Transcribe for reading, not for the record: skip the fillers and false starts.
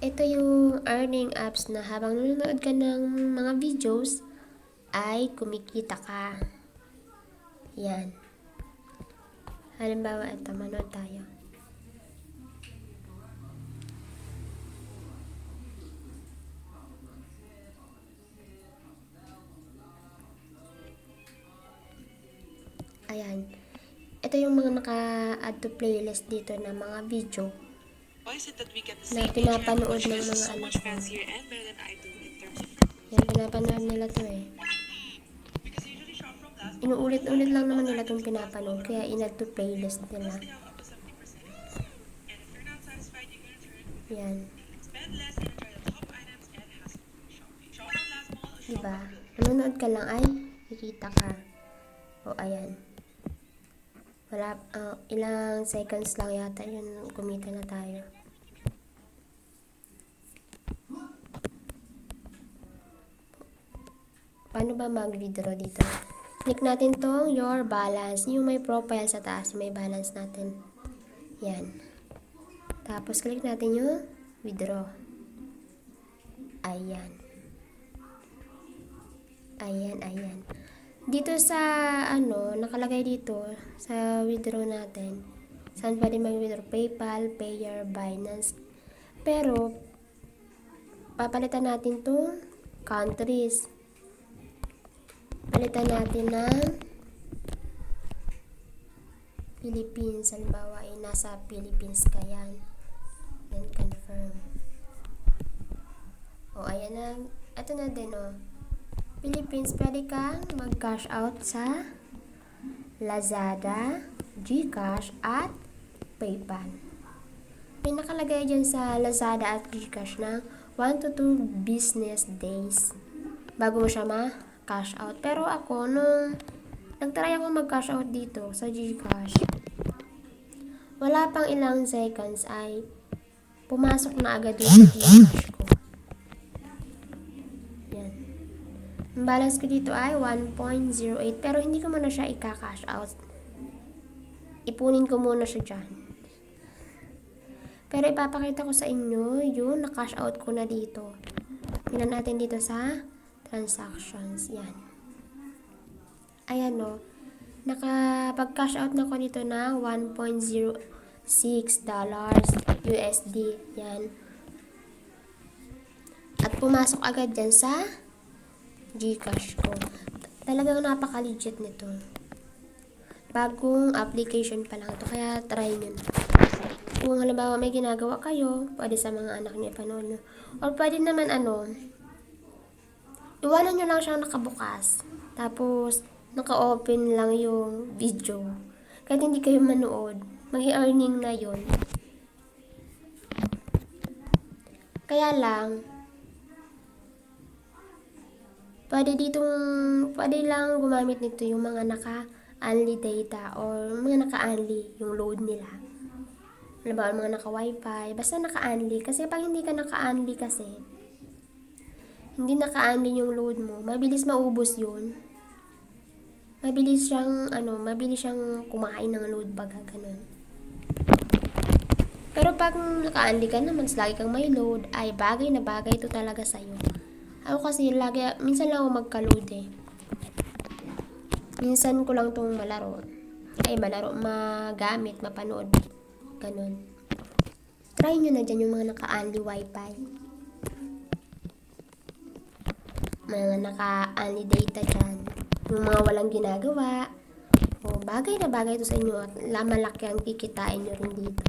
Ito yung earning apps na habang nanonood ka ng mga videos, ay kumikita ka. Yan. Halimbawa, ito, manood tayo. Ayan. Ito yung mga naka-add to playlist dito na mga video na pinapanood ng mga anak ko. Yan, pinapanood nila to eh. Inuulit-ulit lang naman nila itong pinapanood, kaya in-add to playlist nila. Yan. Diba? Nanonood ka lang ay kikita ka. O, ayan. Wala, ilang seconds lang yata yun, kumita na tayo. Paano ba mag-withdraw dito? Click natin tong your balance. Yung may profile sa taas, may balance natin. Yan. Tapos click natin yung withdraw. Ayan. Ayan. Dito sa, nakalagay dito, sa withdraw natin, saan pwede mag-withdraw? PayPal, Payer, Binance. Pero, papalitan natin to countries. Palitan natin ng Philippines. Halimbawa, nasa Philippines ka yan. Then, confirm. O, ayan na. Ito na din, o. Philippines, pwede kang mag-cash out sa Lazada, GCash, at PayPal. May nakalagay dyan sa Lazada at GCash na 1 to 2 business days bago mo siya ma-cash out. Pero ako, nung nagtry ako mag-cash out dito sa GCash, wala pang ilang seconds ay pumasok na agad yung sa GCash ko. Ang balance ko dito ay 1.08 pero hindi ko muna siya i-cash out. Ipunin ko muna siya dyan. Pero ipapakita ko sa inyo yung na-cash out ko na dito. Tingnan natin dito sa transactions. Yan. Ayan o. Nakapag-cash out na ko dito na $1.06 USD. Yan. At pumasok agad dyan sa GCash ko. Talagang napaka-legit nito. Bagong application pa lang ito. Kaya try nyo na. Kung halimbawa may ginagawa kayo, pwede sa mga anak niyo ipanood nyo. Or pwede naman iwanan nyo lang siyang nakabukas. Tapos, naka-open lang yung video. Kahit hindi kayo manood, mag-i-earning na yun. Kaya lang, pwede lang gumamit nito yung mga naka-unli data or mga naka-unli yung load nila. Halimbawa, mga naka-wifi, basta naka-unli. Kasi pag hindi ka naka-unli hindi naka-unli yung load mo, mabilis maubos yun. Mabilis siyang kumain ng load baga, ganun. Pero pag naka-unli ka naman, lagi kang may load, ay bagay na bagay ito talaga sa'yo. Ako kasi minsan lang ako magka-load eh. Minsan ko lang itong magamit, mapanood. Ganun. Try nyo na dyan yung mga naka-unli wifi. Mga naka-unli data dyan. Yung mga walang ginagawa. O, bagay na bagay ito sa inyo at malaki ang kikitain nyo rin dito.